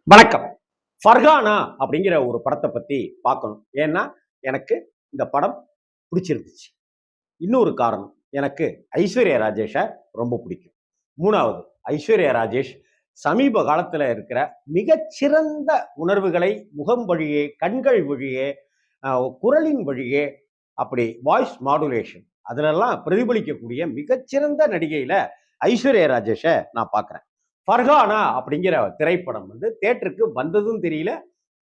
வணக்கம். ஃபர்கானா அப்படிங்கிற ஒரு படத்தை பத்தி பார்க்கணும். ஏன்னா, எனக்கு இந்த படம் பிடிச்சிருந்துச்சு. இன்னொரு காரணம், எனக்கு ஐஸ்வர்யா ராஜேஷ ரொம்ப பிடிக்கும். 3வது, ஐஸ்வர்யா ராஜேஷ் சமீப காலத்துல இருக்கிற மிகச்சிறந்த உணர்வுகளை முகம் வழியே, கண்கள் வழியே, அ குரலின் வழியே, அப்படி வாய்ஸ் மாடுலேஷன் அதுலெல்லாம் பிரதிபலிக்கக்கூடிய மிகச்சிறந்த நடிகையில ஐஸ்வர்யா ராஜேஷ நான் பார்க்குறேன். ஃபர்ஹானா அப்படிங்கிற திரைப்படம் தியேட்டருக்கு வந்ததும் தெரியல,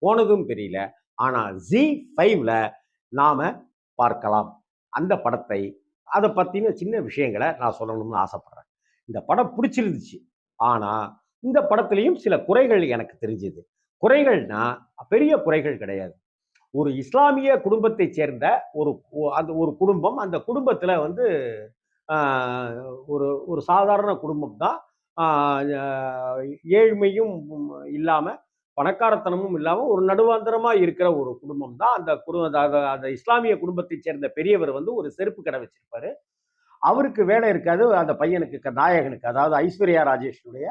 போனதும் தெரியல. ஆனா ஜி5ல நாம பார்க்கலாம். அந்த படத்தை அத பத்தின சின்ன விஷயங்கள நான் சொல்லணும்னு ஆசைப்படுறேன். இந்த படம் பிடிச்சிருந்துச்சு. ஆனா, இந்த படத்திலயும் சில குறைகள் எனக்கு தெரிஞ்சது. குறைகள்னா, பெரிய குறைகள் கிடையாது. ஒரு இஸ்லாமிய குடும்பத்தைச் சேர்ந்த ஒரு அந்த ஒரு குடும்பம். அந்த குடும்பத்தில ஆ ஒரு ஒரு சாதாரண குடும்பம் தான். ஆ ஏழ்மையும் இல்லாம, பணக்காரத்தனமும் இல்லாம ஒரு நடுவாந்தரமா இருக்கிற ஒரு குடும்பம் தான். அந்த இஸ்லாமிய குடும்பத்தைச் சேர்ந்த பெரியவர் ஒரு செருப்பு கடை வச்சிருப்பாரு. அவருக்கு வேலை இருக்காது. அந்த பையனுக்கு நாயகனுக்கு அதாவது ஐஸ்வர்யா ராஜேஷுடைய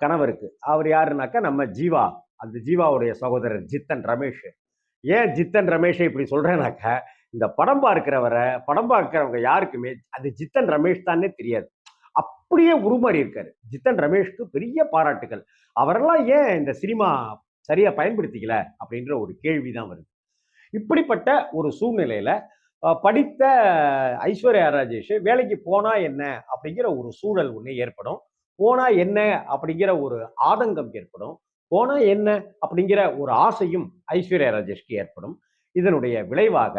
கணவருக்கு. அவர் யாருன்னாக்கா நம்ம ஜீவா. அந்த ஜீவாவுடைய சகோதரர் ஜித்தன் ரமேஷ். ஏன் ஜித்தன் ரமேஷை இப்படி சொல்றேன்னாக்கா, இந்த படம் பார்க்கிறவங்க யாருக்குமே அது ஜித்தன் ரமேஷ் தான்னே தெரியாது. அப்படியே உருமாறி இருக்காரு. ஜித்தன் ரமேஷ்க்கு பெரிய பாராட்டுகள். அவரெல்லாம் ஏன் இந்த சினிமா சரியா பயன்படுத்திக்கல அப்படின்ற ஒரு கேள்வி தான் வருது. இப்படிப்பட்ட ஒரு சூழ்நிலையில படித்த ஐஸ்வர்யா ராஜேஷ் வேலைக்கு போனா என்ன அப்படிங்கிற ஒரு சூழல் ஒண்ணு ஏற்படும். போனா என்ன அப்படிங்கிற ஒரு ஆதங்கம் ஏற்படும். போனா என்ன அப்படிங்கிற ஒரு ஆசையும் ஐஸ்வர்யா ராஜேஷ்க்கு ஏற்படும். இதனுடைய விளைவாக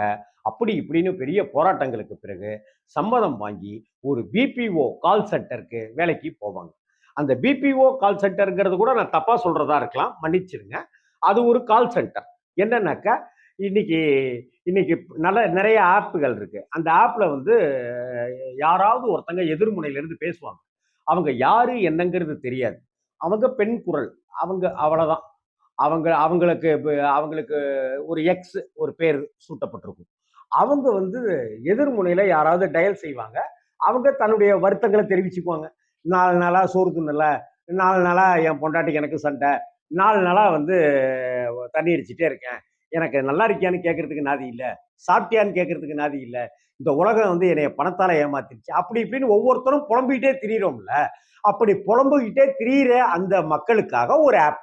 அப்படி இப்படின்னு பெரிய போராட்டங்களுக்கு பிறகு சம்மதம் வாங்கி ஒரு பிபிஓ கால் சென்டருக்கு வேலைக்கு போவாங்க. அந்த பிபிஓ கால் சென்டர்ங்கிறது கூட நான் தப்பா சொல்றதா இருக்கலாம், மன்னிச்சிருங்க. அது ஒரு கால் சென்டர். என்னன்னாக்கா இன்னைக்கு இன்னைக்கு நிறைய ஆப்புகள் இருக்கு. அந்த ஆப்ல யாராவது ஒருத்தங்க எதிர்முனையில இருந்து பேசுவாங்க. அவங்க யாரு என்னங்கிறது தெரியாது. அவங்க பெண் குரல். அவங்க அவ்வளவுதான். அவங்களுக்கு ஒரு எக்ஸ் ஒரு பேர் சூட்டப்பட்டிருக்கும். அவங்க எதிர்முனையில யாராவது டயல் செய்வாங்க. அவங்க தன்னுடைய வருத்தங்களை தெரிவிச்சுக்குவாங்க. 4 நாளா சோறு தின்னல, 4 நாளா என் பொண்டாட்டிக்கு எனக்கு சண்டை, 4 நாளா தண்ணி அடிச்சுட்டே இருக்கேன். எனக்கு நல்லா இருக்கியான்னு கேட்கறதுக்கு நாதி இல்ல, சாப்பிட்டியான்னு கேட்கறதுக்கு நாதி இல்ல. இந்த உலகம் என்னைய பணத்தால ஏமாத்திருச்சு. அப்படி இப்படின்னு ஒவ்வொருத்தரும் புலம்பிக்கிட்டே திரியிறோம்ல. அப்படி புலம்பிக்கிட்டே திரியிற அந்த மக்களுக்காக ஒரு ஆப்.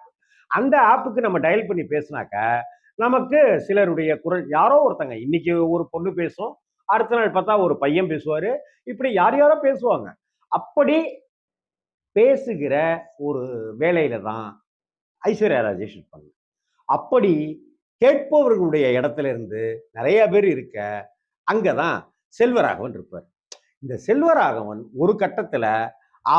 அந்த ஆப்புக்கு நம்ம டயல் பண்ணி பேசினாக்க நமக்கு சிலருடைய குரல் யாரோ ஒருத்தங்க இன்னைக்கு ஒரு பொண்ணு பேசும், அடுத்த நாள் பார்த்தா ஒரு பையன் பேசுவாரு. இப்படி யார் யாரோ பேசுவாங்க. அப்படி பேசுகிற ஒரு வேலையில தான் ஐஸ்வர்யா ராஜேஷ் இருப்பாங்க. அப்படி கேட்பவர்களுடைய இடத்துல இருந்து நிறைய பேர் இருக்க, அங்கதான் செல்வராகவன் இருப்பார். இந்த செல்வராகவன் ஒரு கட்டத்துல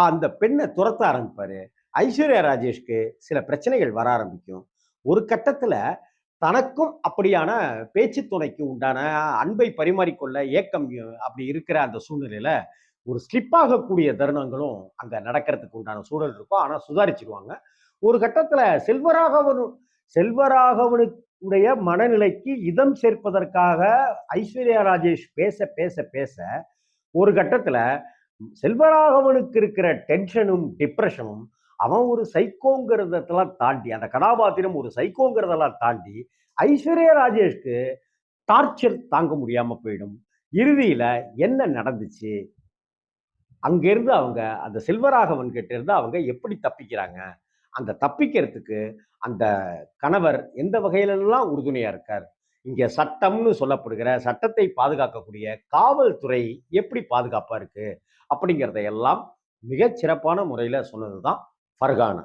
அந்த பெண்ணை துரத்த ஆரம்பிப்பாரு. ஐஸ்வர்யா ராஜேஷ்க்கு சில பிரச்சனைகள் வர ஆரம்பிக்கும். ஒரு கட்டத்துல தனக்கும் அப்படியான பேச்சு துணைக்கு உண்டான அன்பை பரிமாறிக்கொள்ள ஏக்கம் அப்படி இருக்கிற அந்த சூழ்நிலையில ஒரு ஸ்லிப் ஆகக்கூடிய தருணங்களும் அங்க நடக்கிறதுக்கு உண்டான சூழல் இருக்கும். ஆனா சுதாரிச்சிருவாங்க. ஒரு கட்டத்துல செல்வராகவனுடைய மனநிலைக்கு இதம் சேர்ப்பதற்காக ஐஸ்வர்யா ராஜேஷ் பேச பேச பேச ஒரு கட்டத்துல செல்வராகவனுக்கு இருக்கிற டென்ஷனும் டிப்ரெஷனும் அவன் ஒரு சைக்கோங்கிறதெல்லாம் தாண்டி அந்த கதாபாத்திரம் ஒரு சைக்கோங்கிறதெல்லாம் தாண்டி ஐஸ்வர்யா ராஜேஷ்க்கு டார்ச்சர் தாங்க முடியாம போயிடும். இறுதியில என்ன நடந்துச்சு, அங்கிருந்து அவங்க அந்த செல்வராகவன் கிட்ட இருந்து அவங்க எப்படி தப்பிக்கிறாங்க, அந்த தப்பிக்கிறதுக்கு அந்த கணவர் எந்த வகையிலெல்லாம் உறுதுணையா இருக்கார், இங்க சட்டம்னு சொல்லப்படுகிற சட்டத்தை பாதுகாக்கக்கூடிய காவல்துறை எப்படி பாதுகாப்பா இருக்கு அப்படிங்கிறத எல்லாம் மிகச் சிறப்பான முறையில சொன்னதுதான் ஃபர்கானா.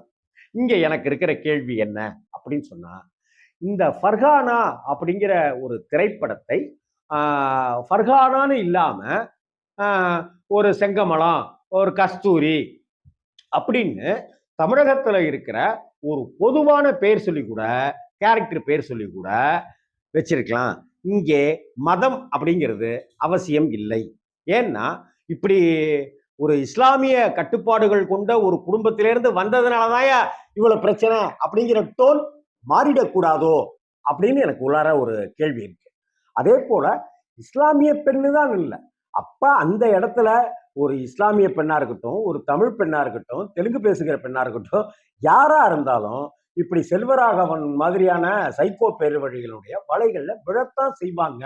இங்க எனக்கு இருக்கிற கேள்வி என்ன அப்படின்னு சொன்னா, இந்த ஃபர்கானா அப்படிங்கிற ஒரு திரைப்படத்தை ஃபர்கானான்னு இல்லாம ஒரு செங்கமலம், ஒரு கஸ்தூரி அப்படின்னு தமிழகத்துல இருக்கிற ஒரு பொதுவான பேர் சொல்லி கூட கேரக்டர் பேர் சொல்லி கூட வச்சிருக்கலாம். இங்கே மதம் அப்படிங்கிறது அவசியம் இல்லை. ஏன்னா இப்படி ஒரு இஸ்லாமிய கட்டுப்பாடுகள் கொண்ட ஒரு குடும்பத்திலிருந்து வந்ததுனாலதான் இவ்வளவு பிரச்சனை அப்படிங்கிற டோன் மாறிடக்கூடாதோ அப்படின்னு எனக்கு உள்ளார ஒரு கேள்வி இருக்கு. அதே போல இஸ்லாமிய பெண்ணு தான் இல்லை. அப்ப அந்த இடத்துல ஒரு இஸ்லாமிய பெண்ணா இருக்கட்டும், ஒரு தமிழ் பெண்ணா இருக்கட்டும், தெலுங்கு பேசுகிற பெண்ணா இருக்கட்டும், யாரா இருந்தாலும் இப்படி செல்வராகவன் மாதிரியான சைக்கோ பேருவழிகளுடைய வலைகள்ல விழத்தான் செய்வாங்க,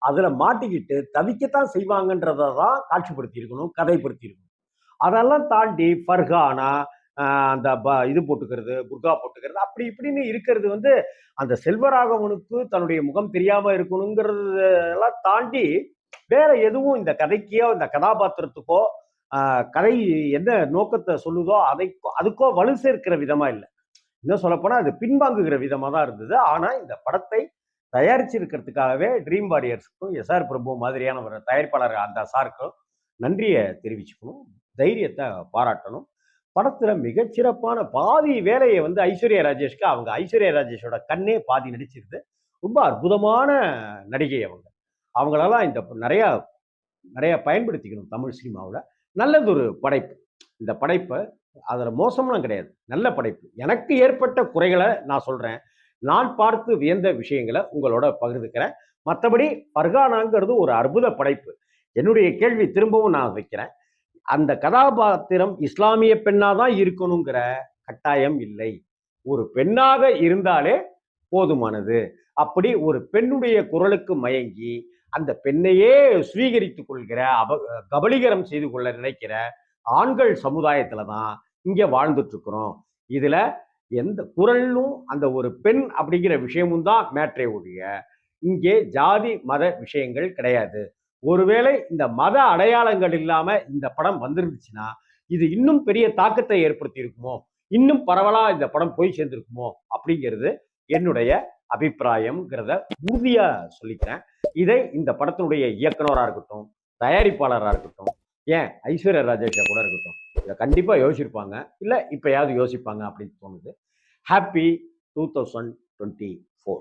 அதுல மாட்டிக்கிட்டு தவிக்கத்தான் செய்வாங்கன்றதை தான் காட்சிப்படுத்தி இருக்கணும், கதைப்படுத்தி இருக்கணும். அதெல்லாம் தாண்டி ஃபர்கானா, அந்த இது போட்டுக்கிறது, புர்கா போட்டுக்கிறது, அப்படி இப்படின்னு இருக்கிறது வந்து அந்த செல்வராகவனுக்கு தன்னுடைய முகம் தெரியாம இருக்கணுங்கிறது எல்லாம் தாண்டி வேற எதுவும் இந்த கதைக்கோ இந்த கதாபாத்திரத்துக்கோ கதை என்ன நோக்கத்தை சொல்லுதோ அதுக்கோ வலு சேர்க்கிற விதமா இல்லை. இன்னும் சொல்லப்போனா அது பின்வாங்குகிற விதமா தான் இருந்தது. ஆனா இந்த படத்தை தயாரிச்சிருக்கிறதுக்காகவே ட்ரீம் வாரியர்ஸுக்கும் எஸ்ஆர் பிரபு மாதிரியான ஒரு தயாரிப்பாளர் அந்த சாருக்கும் நன்றியை தெரிவிச்சுக்கணும், தைரியத்தை பாராட்டணும். படத்துல மிகச்சிறப்பான பாதி வேலையை வந்து ஐஸ்வர்யா ராஜேஷ்க்கு, அவங்க ஐஸ்வர்யா ராஜேஷோட கண்ணே பாதி நடிச்சிருது. ரொம்ப அற்புதமான நடிகை அவங்க. அவங்களெல்லாம் இந்த நிறைய நிறைய பயன்படுத்திக்கணும் தமிழ் சினிமாவில். நல்லதொரு படைப்பு இந்த படைப்பை, அதில் மோசம்லாம் கிடையாது, நல்ல படைப்பு. எனக்கு ஏற்பட்ட குறைகளை நான் சொல்றேன், நான் பார்த்து வியந்த விஷயங்களை உங்களோட பகிர்ந்துக்கிறேன். மற்றபடி ஃபர்கானாங்கிறது ஒரு அற்புத படைப்பு. என்னுடைய கேள்வி திரும்பவும் நான் வைக்கிறேன், அந்த கதாபாத்திரம் இஸ்லாமிய பெண்ணாதான் இருக்கணுங்கிற கட்டாயம் இல்லை. ஒரு பெண்ணாக இருந்தாலே போதுமானது. அப்படி ஒரு பெண்ணுடைய குரலுக்கு மயங்கி அந்த பெண்ணையே சுவீகரித்துக் கொள்கிற கபலீகரம் செய்து கொள்ள நினைக்கிற ஆண்கள் சமுதாயத்துல தான் இங்க வாழ்ந்துட்டு இருக்கிறோம். இதுல எந்த குரலும் அந்த ஒரு பெண் அப்படிங்கிற விஷயமும் தான் மேற்றை ஒழிய இங்கே ஜாதி மத விஷயங்கள் கிடையாது. ஒருவேளை இந்த மத அடையாளங்கள் இல்லாம இந்த படம் வந்திருந்துச்சுன்னா இது இன்னும் பெரிய தாக்கத்தை ஏற்படுத்தி இருக்குமோ, இன்னும் பரவலா இந்த படம் போய் சேர்ந்திருக்குமோ அப்படிங்கிறது என்னுடைய அபிப்பிராயம்ங்கிறத உறுதியா சொல்லிக்கிறேன். இதை இந்த படத்தினுடைய இயக்குனராக இருக்கட்டும், தயாரிப்பாளராக இருக்கட்டும், ஏன் ஐஸ்வர்யா ராஜேஷா கூட இருக்கட்டும், இதை கண்டிப்பா யோசிச்சிருப்பாங்க, இல்ல இப்பயாவது யோசிப்பாங்க அப்படின்னு தோணுது. ஹாப்பி 2024.